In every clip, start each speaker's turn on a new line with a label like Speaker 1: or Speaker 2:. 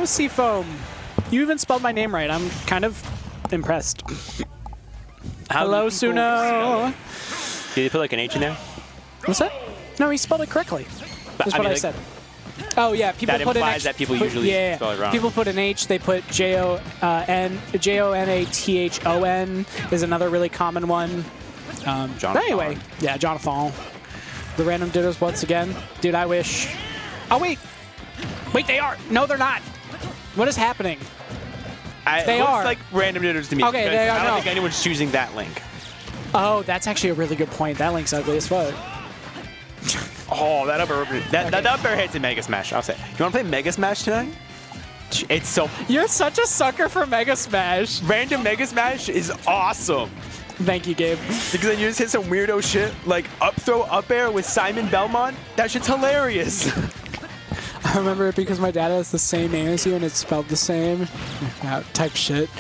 Speaker 1: Seafoam. You even spelled my name right. I'm kind of impressed. Hello, Suno.
Speaker 2: Did you put like an H in there?
Speaker 1: What's that? No, he spelled it correctly. That's what I said. Oh yeah, people
Speaker 2: that
Speaker 1: put
Speaker 2: implies
Speaker 1: an H.
Speaker 2: that people usually spell it wrong.
Speaker 1: People put an H. They put Jonathon is another really common one. But anyway, yeah, Jonathan. The random dittos once again. Dude, I wish. Oh wait, they are. No, they're not. What is happening?
Speaker 2: They are like random dittos to me.
Speaker 1: Okay, they are.
Speaker 2: I don't think anyone's choosing that link.
Speaker 1: Oh, that's actually a really good point. That link's ugly as fuck.
Speaker 2: Oh, that upper hits in Mega Smash. I'll say. You want to play Mega Smash tonight? It's so.
Speaker 1: You're such a sucker for Mega Smash.
Speaker 2: Random Mega Smash is awesome.
Speaker 1: Thank you, Gabe.
Speaker 2: Because then you just hit some weirdo shit like up throw up air with Simon Belmont. That shit's hilarious.
Speaker 1: I remember it because my dad has the same name as you and it's spelled the same. Yeah, type shit.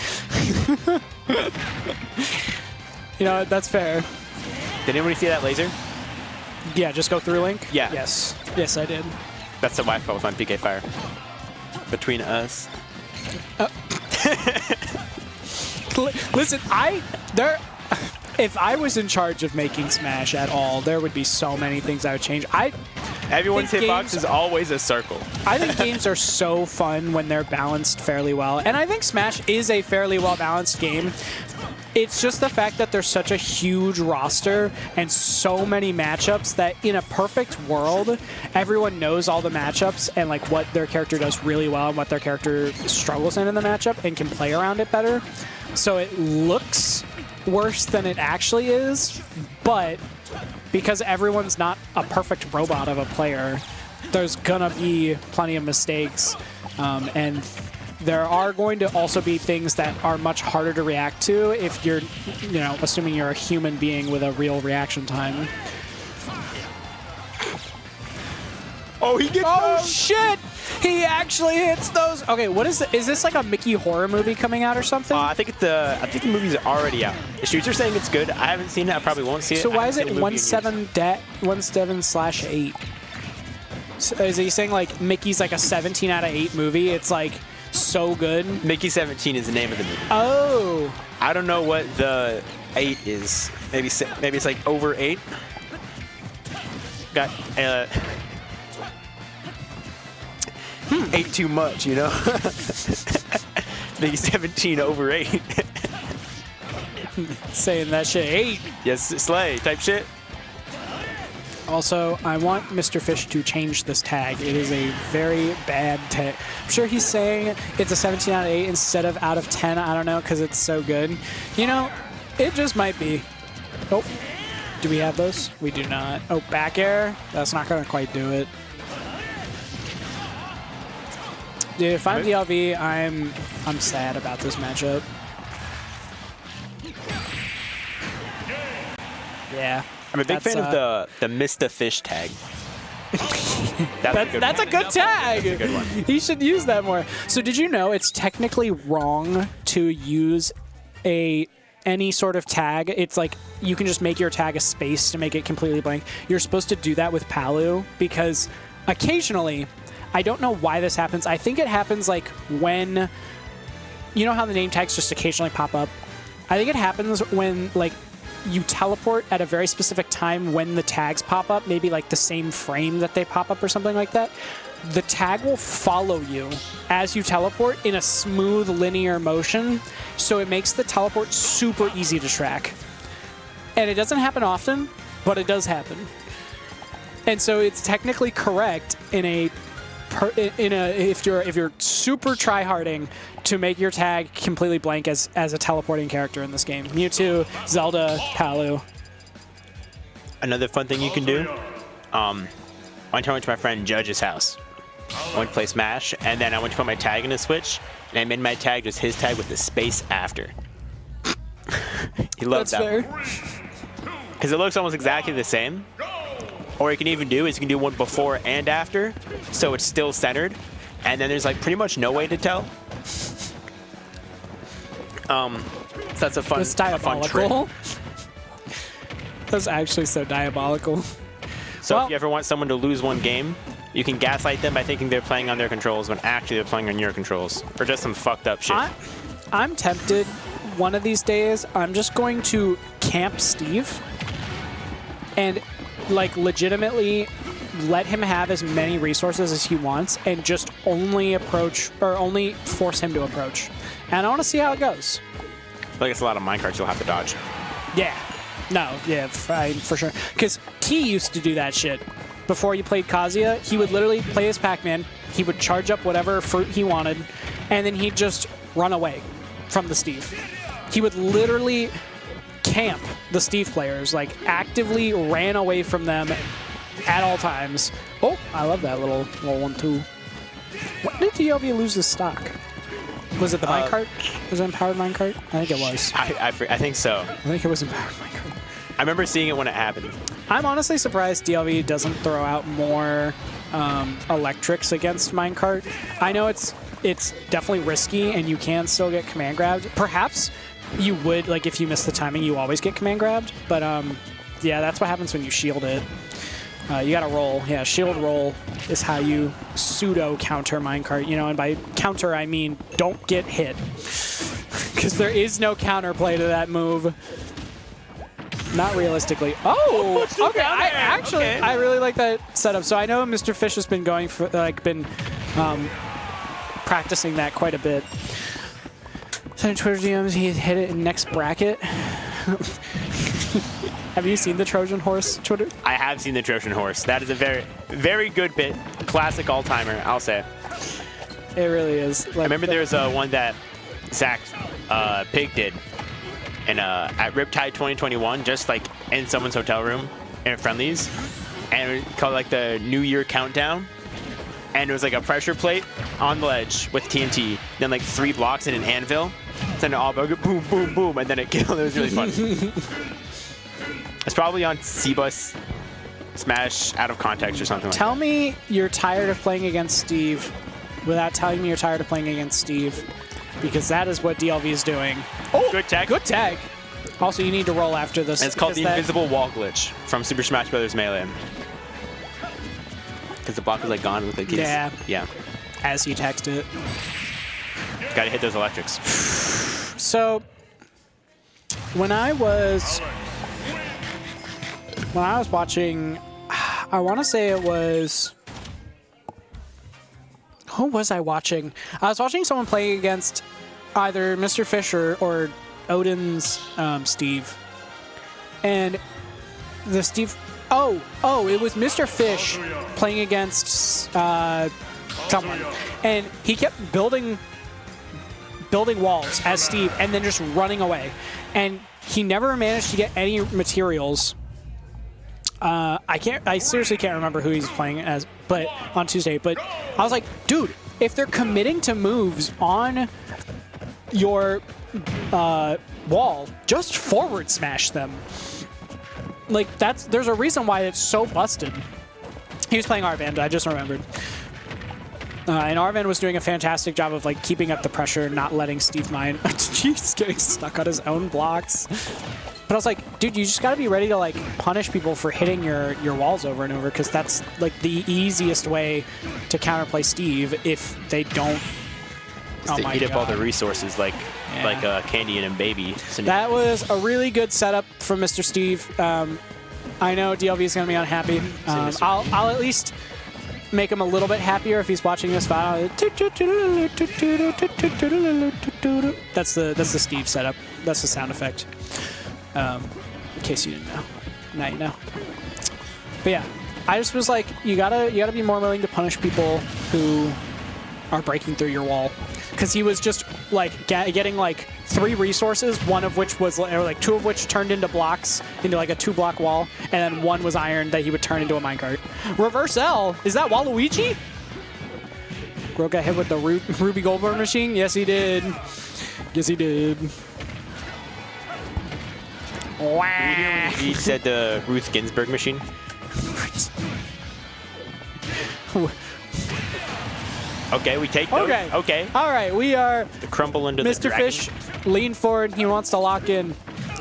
Speaker 1: You know, that's fair.
Speaker 2: Did anybody see that laser?
Speaker 1: Yeah, just go through Link?
Speaker 2: Yeah.
Speaker 1: Yes. Yes, I did.
Speaker 2: That's the Wi-Fi with my PK Fire. Between us.
Speaker 1: Listen, if I was in charge of making Smash at all, there would be so many things I would change.
Speaker 2: Everyone's hitbox is always a circle.
Speaker 1: I think games are so fun when they're balanced fairly well. And I think Smash is a fairly well-balanced game. It's just the fact that there's such a huge roster and so many matchups that in a perfect world, everyone knows all the matchups and like what their character does really well and what their character struggles in the matchup and can play around it better. So it looks worse than it actually is, but because everyone's not a perfect robot of a player, there's gonna be plenty of mistakes, and there are going to also be things that are much harder to react to if you're, assuming you're a human being with a real reaction time.
Speaker 2: Oh, he gets those.
Speaker 1: Shit! He actually hits those. Okay, what is this like a Mickey horror movie coming out or something?
Speaker 2: I think the movie's already out. The shoots are saying it's good. I haven't seen it. I probably won't see it.
Speaker 1: So why is it 17/8? So is he saying like Mickey's like a 17 out of 8 movie? It's like so good.
Speaker 2: Mickey 17 is the name of the movie.
Speaker 1: Oh.
Speaker 2: I don't know what the 8 is. Maybe it's like over 8. Got 8 too much, you know? Mickey 17 over 8.
Speaker 1: Saying that shit 8.
Speaker 2: Yes, slay type shit.
Speaker 1: Also, I want Mr. Fish to change this tag. It is a very bad tag. I'm sure he's saying it's a 17 out of 8 instead of out of 10. I don't know, because it's so good. You know, it just might be. Oh, do we have those? We do not. Oh, back air? That's not going to quite do it. Dude, if I'm DLV, I'm sad about this matchup. Yeah.
Speaker 2: I'm a big fan of the Mr. Fish tag.
Speaker 1: That's a good tag.
Speaker 2: That's a good one.
Speaker 1: He should use that more. So did you know it's technically wrong to use any sort of tag? It's like you can just make your tag a space to make it completely blank. You're supposed to do that with Palu because occasionally, I don't know why this happens. I think it happens like when, you know how the name tags just occasionally pop up? I think it happens when like you teleport at a very specific time when the tags pop up, maybe like the same frame that they pop up or something like that. The tag will follow you as you teleport in a smooth linear motion, so it makes the teleport super easy to track. And it doesn't happen often, but it does happen. And so it's technically correct if you're super tryharding to make your tag completely blank as a teleporting character in this game. Mewtwo, Zelda, Palu.
Speaker 2: Another fun thing you can do, one time I went to my friend Judge's house. I went to play Smash, and then I went to put my tag in the Switch, and I made my tag just his tag with the space after. He loved that. That's fair. Because it looks almost exactly the same. Or you can even do is you can do one before and after, so it's still centered, and then there's like pretty much no way to tell. So that's a fun trick.
Speaker 1: That's actually so diabolical.
Speaker 2: So if you ever want someone to lose one game, You can gaslight them by thinking they're playing on their controls when actually they're playing on your controls. Or just some fucked up shit.
Speaker 1: I'm tempted one of these days. I'm just going to camp Steve and like legitimately let him have as many resources as he wants and just only approach or only force him to approach. And I want to see how it goes.
Speaker 2: I feel like it's a lot of minecarts you'll have to dodge.
Speaker 1: Yeah. No, yeah, for sure. Because T used to do that shit. Before you played Kazuya, he would literally play as Pac-Man, he would charge up whatever fruit he wanted, and then he'd just run away from the Steve. He would literally camp the Steve players, like actively ran away from them at all times. Oh, I love that little 1-2. When did DLV lose his stock? Was it the minecart? Was it empowered minecart? I think it was.
Speaker 2: I think so.
Speaker 1: I think it was empowered minecart.
Speaker 2: I remember seeing it when it happened.
Speaker 1: I'm honestly surprised DLV doesn't throw out more electrics against minecart. I know it's definitely risky and you can still get command grabbed. Perhaps you would, like if you miss the timing, you always get command grabbed. But yeah, that's what happens when you shield it. You gotta roll. Yeah, shield roll is how you pseudo counter minecart. You know, and by counter I mean don't get hit, because there is no counterplay to that move. Not realistically. Oh, okay. I really like that setup. So I know Mr. Fish has been going for practicing that quite a bit. So in Twitter DMs, he hit it in next bracket. Have you seen the Trojan Horse Twitter?
Speaker 2: I have seen the Trojan Horse. That is a very, very good bit. Classic all-timer, I'll say.
Speaker 1: It really is. Like,
Speaker 2: I remember there was one that Zach Pig did. And at Riptide 2021, just like in someone's hotel room in friendlies, and it was called like the New Year countdown, and it was like a pressure plate on the ledge with TNT, then like 3 blocks and an anvil, then it all boom, boom, boom, and then it killed. It was really fun. It's probably on C-Bus Smash Out of Context or something like that.
Speaker 1: Tell me you're tired of playing against Steve without telling me you're tired of playing against Steve, because that is what DLV is doing.
Speaker 2: Oh, good tag.
Speaker 1: Good tag. Also, you need to roll after this.
Speaker 2: And it's called the Invisible Wall Glitch from Super Smash Bros. Melee. Because the block is like gone with the keys.
Speaker 1: Yeah.
Speaker 2: Yeah.
Speaker 1: As he texted it.
Speaker 2: Gotta hit those electrics.
Speaker 1: So, when I was watching, I want to say it was, who was I watching? I was watching someone play against either Mr. Fisher or Odin's Steve. And the Steve, it was Mr. Fish playing against someone. And he kept building walls as Steve and then just running away. And he never managed to get any materials. I seriously can't remember who he's playing as, but on Tuesday. But I was like, dude, if they're committing to moves on your wall, just forward smash them. Like there's a reason why it's so busted. He was playing Arvan, I just remembered. And Arvan was doing a fantastic job of like keeping up the pressure, not letting Steve mine. He's getting stuck on his own blocks. But I was like, dude, you just got to be ready to like punish people for hitting your walls over and over, because that's like the easiest way to counterplay Steve if they don't.
Speaker 2: To eat up all the resources like Candy and Baby. So
Speaker 1: that was a really good setup from Mr. Steve. I know DLV is going to be unhappy. I'll at least make him a little bit happier if he's watching this file. That's the Steve setup. That's the sound effect. In case you didn't know. Now you know. But yeah, I just was like, you gotta be more willing to punish people who are breaking through your wall. Because he was just like getting like 3 resources, one of which was, or like 2 of which turned into blocks, into like a 2-block wall, and then 1 was iron that he would turn into a minecart. Reverse L? Is that Waluigi? Gro got hit with the Ruby Goldberg machine? Yes, he did. Yes, he did.
Speaker 2: Wow. He said the Ruth Ginsburg machine. Okay, we take those. Okay.
Speaker 1: All right, we are.
Speaker 2: The crumble under
Speaker 1: Mr.
Speaker 2: the dragon.
Speaker 1: Fish leaned forward. He wants to lock in.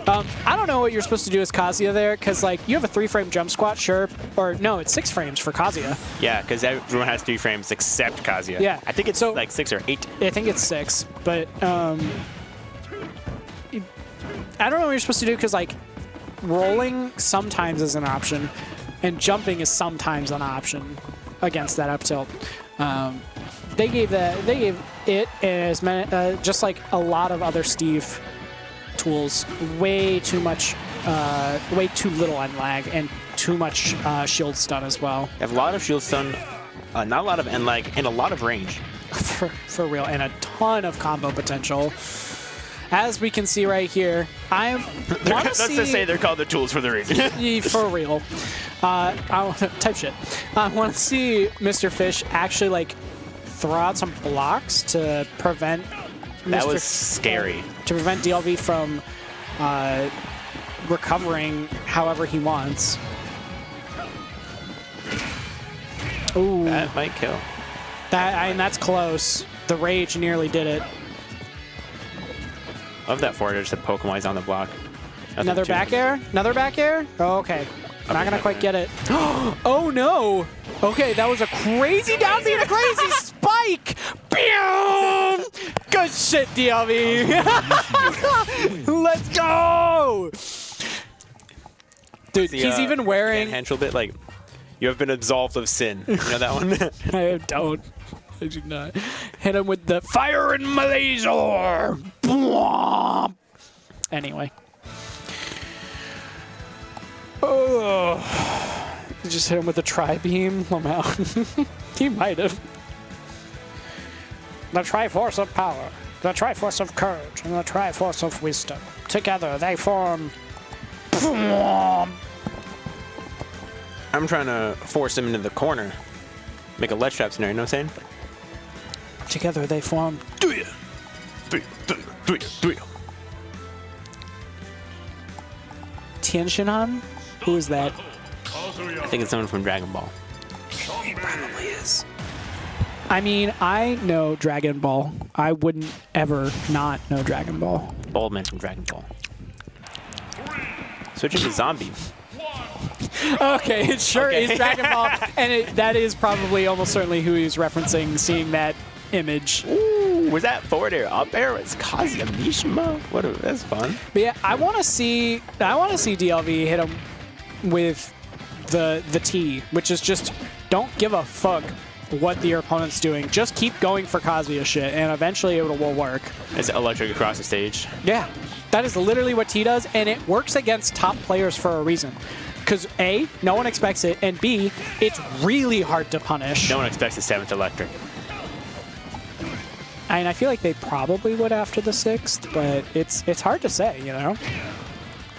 Speaker 1: I don't know what you're supposed to do as Kazuya there, because like you have a 3-frame jump squat, sure, or no, it's 6 frames for Kazuya.
Speaker 2: Yeah, because everyone has 3 frames except Kazuya.
Speaker 1: Yeah.
Speaker 2: I think it's
Speaker 1: So-
Speaker 2: like 6 or 8.
Speaker 1: I think it's 6, but I don't know what you're supposed to do, because like rolling sometimes is an option, and jumping is sometimes an option against that up tilt. They gave it as many, just like a lot of other Steve tools, way too much, way too little end lag and too much shield stun as well.
Speaker 2: They have a lot of shield stun, not a lot of end lag, and a lot of range.
Speaker 1: For real, and a ton of combo potential. As we can see right here, I want to
Speaker 2: Let's
Speaker 1: see...
Speaker 2: just say they're called the tools for the reason.
Speaker 1: For real. Type shit. I want to see Mr. Fish actually like throw out some blocks to prevent
Speaker 2: That was scary.
Speaker 1: to prevent DLV from recovering however he wants. Ooh,
Speaker 2: That might kill.
Speaker 1: that's close. The rage nearly did it.
Speaker 2: Love that forward just to Pokemon on the block. Nothing
Speaker 1: Another
Speaker 2: too-
Speaker 1: back air? Another back air? Oh, okay. Not gonna quite get it. Oh no! Okay, that was a crazy down B and a crazy spike! Boom! Good shit, DLV! Let's go! Dude,
Speaker 2: The,
Speaker 1: he's even wearing...
Speaker 2: Handle bit like, you have been absolved of sin. You know that one?
Speaker 1: I don't. I do not. Hit him with the fire in my laser! Bwomp! Anyway. Oh, just hit him with the tri-beam. Lamau. He might have. The Triforce of Power, the Triforce of Courage, and the Triforce of Wisdom. Together they form...
Speaker 2: I'm trying to force him into the corner. Make a ledge trap scenario, you know what I'm saying?
Speaker 1: Together they form... Tianshinan? Who is that?
Speaker 2: I think it's someone from Dragon Ball.
Speaker 1: He probably is. I mean, I know Dragon Ball. I wouldn't ever not know Dragon Ball.
Speaker 2: Baldman from Dragon Ball. Switching to zombie.
Speaker 1: Okay, it sure
Speaker 2: Okay.
Speaker 1: is Dragon Ball, and that is probably almost certainly who he's referencing, seeing that image.
Speaker 2: Ooh, was that forward air, up air? Was Kazuya Mishima? That's fun.
Speaker 1: But yeah, I want to see DLV hit him with the T, which is just don't give a fuck what your opponent's doing. Just keep going for Kazuya shit, and eventually it will work.
Speaker 2: It's electric across the stage.
Speaker 1: Yeah, that is literally what T does, and it works against top players for a reason. Because A, no one expects it, and B, it's really hard to punish.
Speaker 2: No one expects the 7th electric.
Speaker 1: I mean, I feel like they probably would after the 6th, but it's hard to say, you know?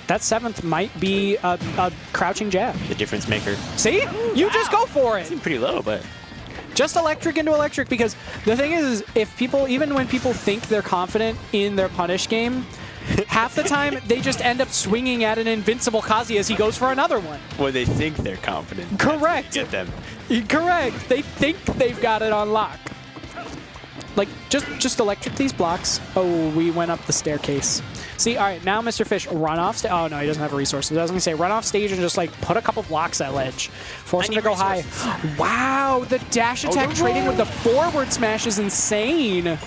Speaker 1: That 7th might be a crouching jab.
Speaker 2: The difference maker.
Speaker 1: See? You just go for it.
Speaker 2: Seemed pretty low, but
Speaker 1: Just electric into electric, because the thing is if people, even when people think they're confident in their punish game, half the time they just end up swinging at an invincible Kazuya as he goes for another one.
Speaker 2: well, they think they're confident.
Speaker 1: Correct.
Speaker 2: Get them.
Speaker 1: Correct. They think they've got it on lock. Like, just electric these blocks. Oh, we went up the staircase. See, all right, now Mr. Fish, run off stage. Oh, no, he doesn't have resources. I was going to say, run off stage and just, like, put a couple blocks at ledge. Force him to go high. Wow, the dash attack trading with the forward smash is insane.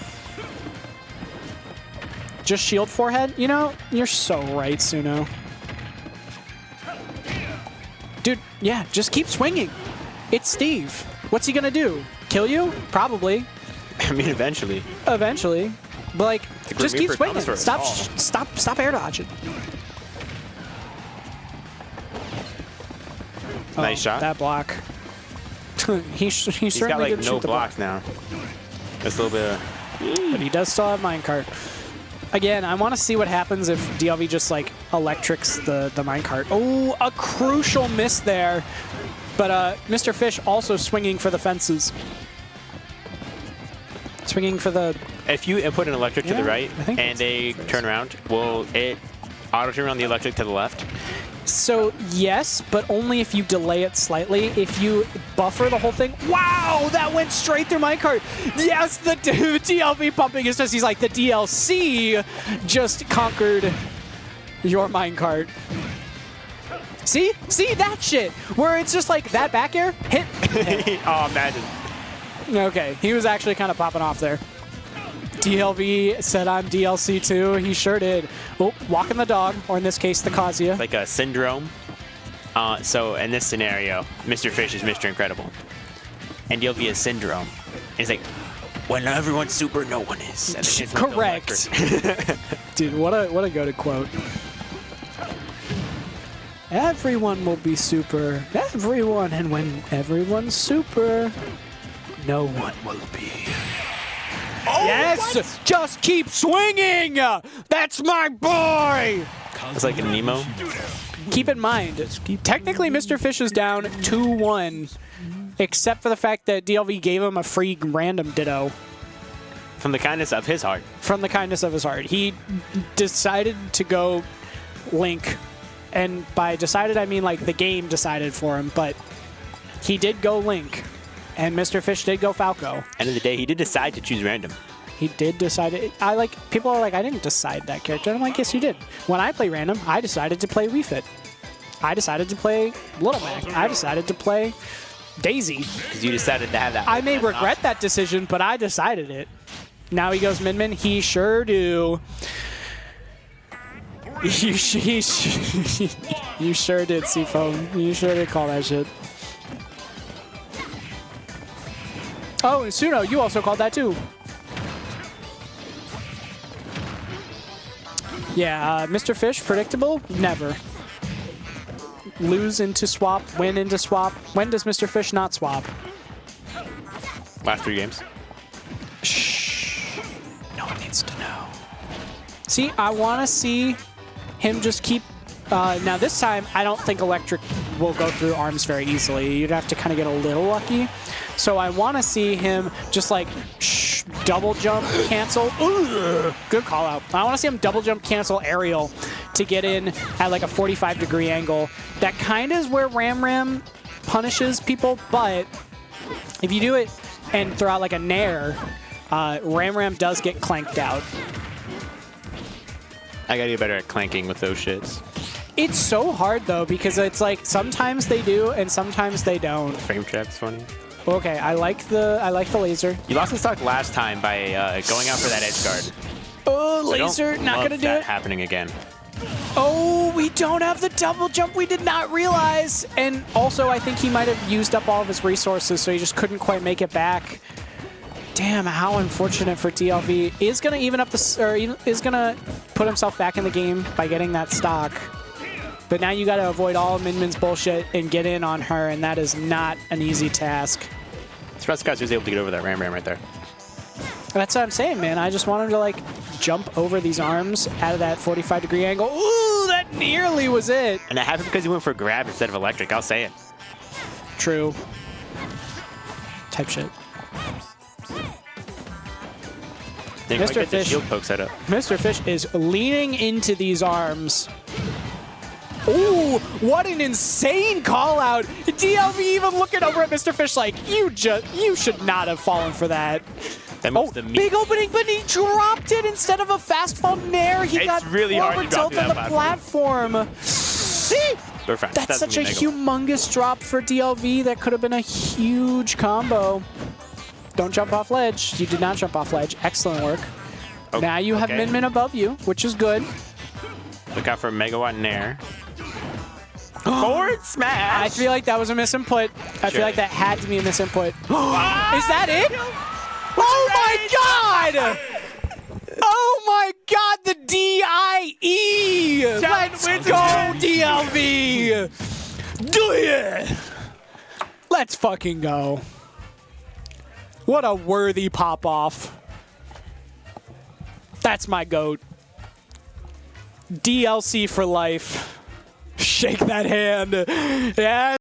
Speaker 1: Just shield forehead? You know, you're so right, Suno. Dude, yeah, just keep swinging. It's Steve. What's he going to do? Kill you? Probably.
Speaker 2: I mean, eventually.
Speaker 1: Eventually. But, like, just keep
Speaker 2: Reaper
Speaker 1: swinging.
Speaker 2: comes for us
Speaker 1: Stop,
Speaker 2: all.
Speaker 1: stop air dodging.
Speaker 2: Nice shot.
Speaker 1: That block. he
Speaker 2: He's
Speaker 1: certainly
Speaker 2: got like
Speaker 1: didn't
Speaker 2: no
Speaker 1: shoot the block.
Speaker 2: blocks now. Just a little bit of...
Speaker 1: But he does still have minecart. Again, I want to see what happens if DLV just, like, electrics the minecart. Oh, a crucial miss there. But Mr. Fish also swinging for the fences. Swinging for the...
Speaker 2: If you input an electric to the
Speaker 1: Yeah,
Speaker 2: right
Speaker 1: I think
Speaker 2: and
Speaker 1: that's
Speaker 2: they
Speaker 1: the
Speaker 2: turn around, will it auto-turn on the electric to the left?
Speaker 1: So, yes, but only if you delay it slightly. If you buffer the whole thing... Wow, that went straight through minecart. Yes, the DLV pumping is just... He's like, the DLC just conquered Your minecart. See that shit where it's just like that back air hit.
Speaker 2: Oh, imagine.
Speaker 1: Okay, he was actually kind of popping off there. DLV said I'm DLC too. He sure did. Oh, walking the dog, or in this case, the Kazuya.
Speaker 2: Like a syndrome. So in this scenario, Mr. Fish is Mr. Incredible, and DLV is syndrome. And he's like, when everyone's super, no one is. And then it's like
Speaker 1: correct. Dude, what a go-to quote. Everyone will be super. Everyone, and when everyone's super, no one will be. Oh, yes! What? Just keep swinging! That's my boy!
Speaker 2: It's like a Nemo.
Speaker 1: Keep in mind, technically Mr. Fish is down 2-1, except for the fact that DLV gave him a free random ditto.
Speaker 2: From the kindness of his heart.
Speaker 1: From the kindness of his heart. He decided to go Link. And by decided, I mean like the game decided for him, but he did go Link. And Mr. Fish did go Falco.
Speaker 2: End of the day, he did decide to choose random.
Speaker 1: He did decide it. People are like, I didn't decide that character. And I'm like, yes, you did. When I play random, I decided to play Refit. I decided to play Little Mac. I decided to play Daisy.
Speaker 2: Because you decided to have that.
Speaker 1: I may regret that decision, but I decided it. Now he goes Min. He sure do. You sure did, Seafoam. You sure did call that shit. Oh, and Suno, you also called that too. Yeah, Mr. Fish, predictable? Never. Lose into swap, win into swap. When does Mr. Fish not swap?
Speaker 2: Last 3 games.
Speaker 1: Shh. No one needs to know. See, I want to see him just keep... now this time, I don't think electric will go through arms very easily. You'd have to kind of get a little lucky. So I want to see him just like double jump, cancel. Ooh, good call out. I want to see him double jump, cancel, aerial to get in at like a 45-degree angle. That kind of is where Ram punishes people, but if you do it and throw out like a nair, Ram does get clanked out.
Speaker 2: I gotta get better at clanking with those shits.
Speaker 1: It's so hard though because it's like sometimes they do and sometimes they don't.
Speaker 2: Frame trap's funny.
Speaker 1: Okay, I like the laser.
Speaker 2: You lost the stock last time by going out for that edge guard.
Speaker 1: Oh,
Speaker 2: So
Speaker 1: laser,
Speaker 2: don't
Speaker 1: not
Speaker 2: love
Speaker 1: gonna do
Speaker 2: that
Speaker 1: it.
Speaker 2: happening again.
Speaker 1: Oh, we don't have the double jump. We did not realize. And also, I think he might have used up all of his resources, so he just couldn't quite make it back. Damn, how unfortunate for DLV. Is gonna even up the, or is gonna put himself back in the game by getting that stock. But now you got to avoid all Min-Min's bullshit and get in on her, and that is not an easy task.
Speaker 2: Surprised Kazuya was able to get over that Ram right there.
Speaker 1: That's what I'm saying, man. I just want him to, like, jump over these arms out of that 45-degree angle. Ooh, that nearly was it.
Speaker 2: And that happened because he went for grab instead of electric. I'll say it.
Speaker 1: True. Type shit.
Speaker 2: Mr. Fish. Shield poke set up.
Speaker 1: Mr. Fish is leaning into these arms. Ooh, what an insane call out. DLV even looking over at Mr. Fish like, you should not have fallen for that.
Speaker 2: That moves the meat.
Speaker 1: Big opening, but he dropped it instead of a fast fall nair. He got
Speaker 2: really hard to drop
Speaker 1: tilt on the platform. See? That's such a humongous drop for DLV. That could have been a huge combo. Don't jump off ledge. You did not jump off ledge. Excellent work. Oh, now you have Min above you, which is good.
Speaker 2: Look out for Megawatt Nair. Forward smash!
Speaker 1: I feel like that was a misinput. I feel like that had to be a misinput. Is that it? Oh my god! Oh my god, the DIE! Let's go, DLV! Do it! Let's fucking go. What a worthy pop-off. That's my GOAT. DLC for life. Shake that hand. Yeah.